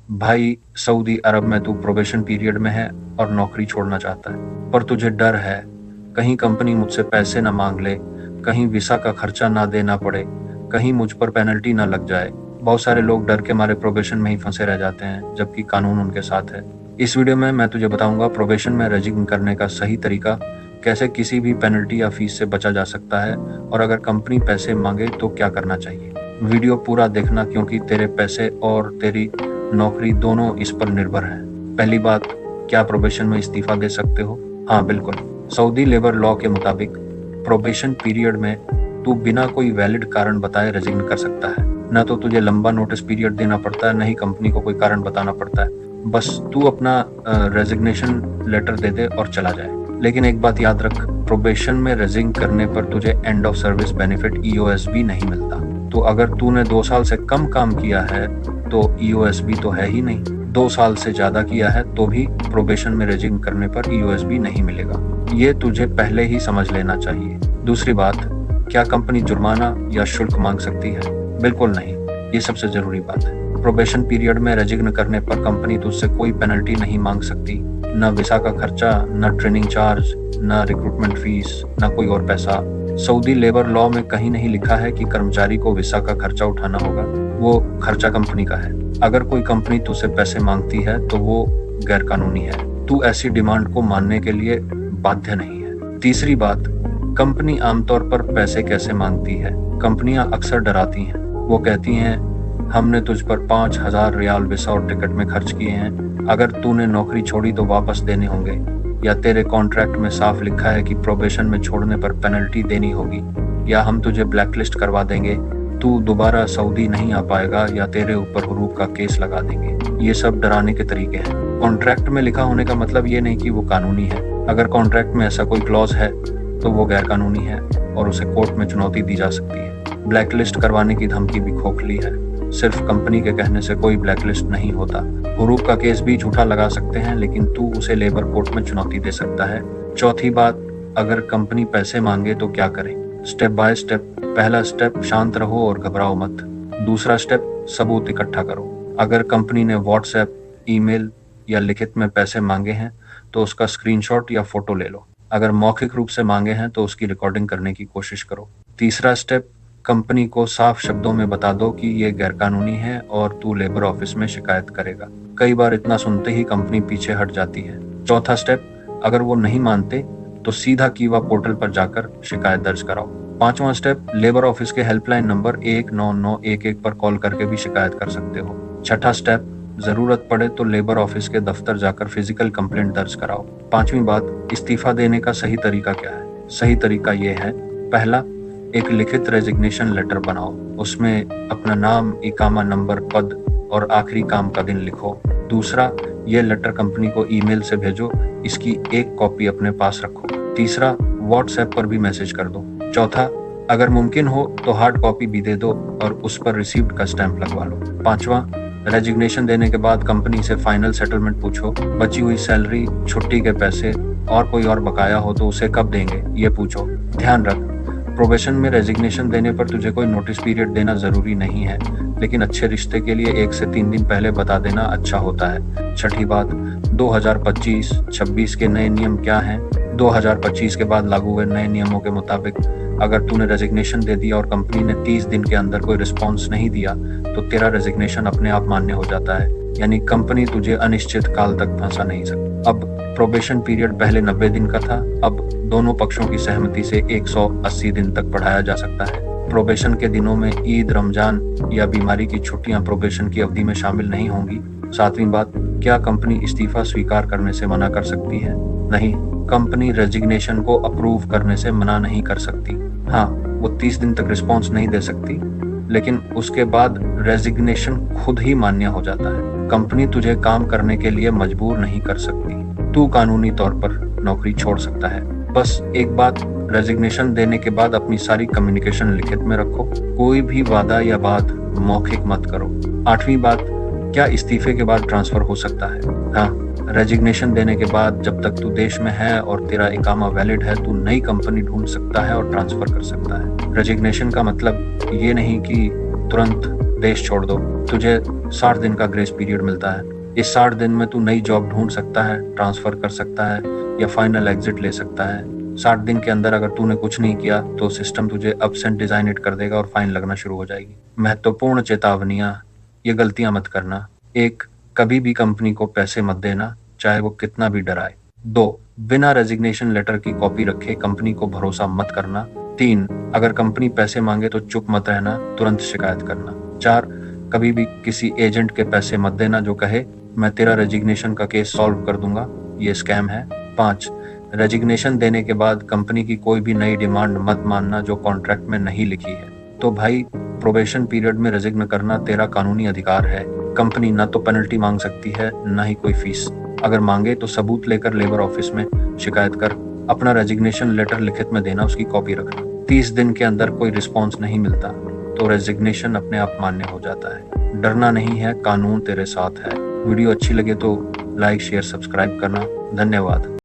भाई सऊदी अरब में तू प्रोबेशन पीरियड में है और नौकरी छोड़ना चाहता है, पर तुझे डर है कहीं कंपनी मुझसे पैसे ना मांग ले, कहीं वीसा का खर्चा ना देना पड़े, कहीं मुझ पर पेनल्टी ना लग जाए। बहुत सारे लोग डर के मारे प्रोबेशन में ही फंसे रह जाते हैं, जबकि कानून उनके साथ है। इस वीडियो में मैं तुझे बताऊंगा प्रोबेशन में रेजिग्न करने का सही तरीका, कैसे किसी भी पेनल्टी या फीस से बचा जा सकता है, और अगर कंपनी पैसे मांगे तो क्या करना चाहिए। वीडियो पूरा देखना, क्योंकि तेरे पैसे और तेरी नौकरी दोनों इस पर निर्भर है। पहली बात, क्या प्रोबेशन में इस्तीफा दे सकते हो? हाँ बिल्कुल। सऊदी लेबर लॉ के मुताबिक प्रोबेशन पीरियड में तू बिना कोई वैलिड कारण बताए रेजिग्न कर सकता है। न तो तुझे लंबा नोटिस पीरियड देना पड़ता है, न ही कंपनी को कोई कारण बताना पड़ता है। बस तू अपना रेजिग्नेशन लेटर दे दे और चला जाए। लेकिन एक बात याद रख, प्रोबेशन में रेजिग्न करने पर तुझे end of service benefit EOSB नहीं मिलता। तो अगर तूने 2 साल से कम काम किया है तो EOSB तो है ही नहीं। 2 साल से ज्यादा किया है तो भी प्रोबेशन में रेजिग्न करने पर EOSB नहीं मिलेगा। ये तुझे पहले ही समझ लेना चाहिए। दूसरी बात, क्या कंपनी जुर्माना या शुल्क मांग सकती है? बिल्कुल नहीं। ये सबसे जरूरी बात है। प्रोबेशन पीरियड में रेजिग्न करने पर कंपनी तुझसे कोई पेनल्टी नहीं मांग सकती, न वीसा का खर्चा, न ट्रेनिंग चार्ज, न रिक्रूटमेंट फीस, न कोई और पैसा। सऊदी लेबर लॉ में कहीं नहीं लिखा है कि कर्मचारी को वीसा का खर्चा उठाना होगा, वो खर्चा कंपनी का है। अगर कोई कंपनी तुझसे पैसे मांगती है तो वो गैर कानूनी है। तू ऐसी डिमांड को मानने के लिए बाध्य नहीं है। तीसरी बात, कंपनी आमतौर पर पैसे कैसे मांगती है? कंपनियां अक्सर डराती हैं। वो कहती हैं, हमने तुझ पर 5,000 रियाल वीसा और टिकट में खर्च किए हैं, अगर तूने नौकरी छोड़ी तो वापस देने होंगे, या तेरे कॉन्ट्रैक्ट में साफ लिखा है कि प्रोबेशन में छोड़ने पर पेनल्टी देनी होगी, या हम तुझे ब्लैकलिस्ट करवा देंगे, तू दोबारा सऊदी नहीं आ पाएगा, या तेरे ऊपर हुरूब का केस लगा देंगे। ये सब डराने के तरीके हैं। कॉन्ट्रैक्ट में लिखा होने का मतलब ये नहीं कि वो कानूनी है। अगर कॉन्ट्रैक्ट में ऐसा कोई क्लॉज है तो वो गैर कानूनी है और उसे कोर्ट में चुनौती दी जा सकती है। ब्लैकलिस्ट करवाने की धमकी भी खोखली है। सिर्फ कंपनी के कहने से कोई ब्लैकलिस्ट नहीं होता। हुरूब का केस भी झूठा लगा सकते हैं, लेकिन तू उसे लेबर कोर्ट में चुनौती दे सकता है। चौथी बात, अगर कंपनी पैसे मांगे तो क्या करें? Step by step. पहला स्टेप, शांत रहो और घबराओ मत। दूसरा स्टेप, सबूत इकट्ठा करो। अगर कंपनी ने व्हाट्सएप, ईमेल या लिखित में पैसे मांगे हैं तो उसका स्क्रीनशॉट या फोटो ले लो। अगर मौखिक रूप से मांगे हैं तो उसकी रिकॉर्डिंग करने की कोशिश करो। तीसरा स्टेप, कंपनी को साफ शब्दों में बता दो कि ये गैरकानूनी है और तू लेबर ऑफिस में शिकायत करेगा। कई बार इतना सुनते ही कंपनी पीछे हट जाती है। चौथा स्टेप, अगर वो नहीं मानते तो सीधा कीवा पोर्टल पर जाकर शिकायत दर्ज कराओ। पांचवा स्टेप, लेबर ऑफिस के हेल्पलाइन नंबर 19911 पर कॉल करके भी शिकायत कर सकते हो। छठा स्टेप, जरूरत पड़े तो लेबर ऑफिस के दफ्तर जाकर फिजिकल कंप्लेंट दर्ज कराओ। पांचवी बात, इस्तीफा देने का सही तरीका क्या है? सही तरीका ये है, पहला, एक लिखित रेजिग्नेशन लेटर बनाओ। उसमें अपना नाम, इकामा नंबर, पद और आखिरी काम का दिन लिखो। दूसरा, यह लेटर कंपनी को ईमेल से भेजो, इसकी एक कॉपी अपने पास रखो। तीसरा, व्हाट्सएप पर भी मैसेज कर दो। चौथा, अगर मुमकिन हो तो हार्ड कॉपी भी दे दो और उस पर रिसीव्ड का स्टैंप लगवा लो। पांचवा, रेजिग्नेशन देने के बाद कंपनी से फाइनल सेटलमेंट पूछो। बची हुई सैलरी, छुट्टी के पैसे और कोई और बकाया हो तो उसे कब देंगे, ये पूछो। ध्यान रख, प्रोबेशन में रेजिग्नेशन देने पर तुझे कोई नोटिस पीरियड देना जरूरी नहीं है, लेकिन अच्छे रिश्ते के लिए 1 से 3 दिन पहले बता देना अच्छा होता है। छठी बात, 2025-26 के नए नियम क्या हैं? 2025 के बाद लागू हुए नए नियमों के मुताबिक अगर तूने रेजिग्नेशन दे दिया और कंपनी ने 30 दिन के अंदर कोई रिस्पॉन्स नहीं दिया तो तेरा रेजिग्नेशन अपने आप मान्य हो जाता है, यानी कंपनी तुझे अनिश्चित काल तक फंसा नहीं सकती। अब प्रोबेशन पीरियड पहले 90 दिन का था, अब दोनों पक्षों की सहमति से 180 दिन तक बढ़ाया जा सकता है। प्रोबेशन के दिनों में ईद, रमजान या बीमारी की छुट्टियां प्रोबेशन की अवधि में शामिल नहीं होंगी। सातवीं बात, क्या कंपनी इस्तीफा स्वीकार करने से मना कर सकती है? नहीं, कंपनी रेजिग्नेशन को अप्रूव करने से मना नहीं कर सकती। हाँ, वो 30 दिन तक रिस्पॉन्स नहीं दे सकती, लेकिन उसके बाद रेजिग्नेशन खुद ही मान्य हो जाता है। कंपनी तुझे काम करने के लिए मजबूर नहीं कर सकती। तू कानूनी तौर पर नौकरी छोड़ सकता है। बस एक बात, रेजिग्नेशन देने के बाद अपनी सारी कम्युनिकेशन लिखित में रखो। कोई भी वादा या बात मौखिक मत करो। आठवीं बात, क्या इस्तीफे के बाद ट्रांसफर हो सकता है? हाँ, रेजिग्नेशन देने के बाद जब तक तू देश में है और तेरा इकामा वैलिड है, तू नई कंपनी ढूंढ सकता है और ट्रांसफर कर सकता है। रेजिग्नेशन का मतलब ये नहीं कि तुरंत देश छोड़ दो। तुझे 60 दिन का ग्रेस पीरियड मिलता है। इस 60 दिन में तू नई जॉब ढूंढ सकता है, ट्रांसफर कर सकता है या फाइनल एग्जिट ले सकता है। 60 दिन के अंदर अगर तूने कुछ नहीं किया तो सिस्टम तुझे एब्सेंट डिजाइनेट कर देगा और फाइन लगना शुरू हो जाएगी। महत्वपूर्ण चेतावनियां, ये गलतियां मत करना। 1, कभी भी कंपनी को पैसे मत देना, चाहे वो कितना भी डराए। 2, बिना रेजिग्नेशन लेटर की कॉपी रखे कंपनी को भरोसा मत करना। 3, अगर कंपनी पैसे मांगे तो चुप मत रहना, तुरंत शिकायत करना। 4, कभी भी किसी एजेंट के पैसे मत देना जो कहे मैं तेरा रेजिग्नेशन का केस सॉल्व कर दूंगा, ये स्कैम है। 5, रेजिग्नेशन देने के बाद कंपनी की कोई भी नई डिमांड मत मानना जो कॉन्ट्रैक्ट में नहीं लिखी है। तो भाई, प्रोबेशन पीरियड में रेजिग्न करना तेरा कानूनी अधिकार है। कंपनी ना तो पेनल्टी मांग सकती है, ना ही कोई फीस। अगर मांगे तो सबूत लेकर लेबर ऑफिस में शिकायत कर। अपना रेजिग्नेशन लेटर लिखित में देना, उसकी कॉपी रखना। 30 दिन के अंदर कोई रिस्पॉन्स नहीं मिलता तो रेजिग्नेशन अपने आप मान्य हो जाता है। डरना नहीं है, कानून तेरे साथ है। वीडियो अच्छी लगे तो लाइक, शेयर, सब्सक्राइब करना। धन्यवाद।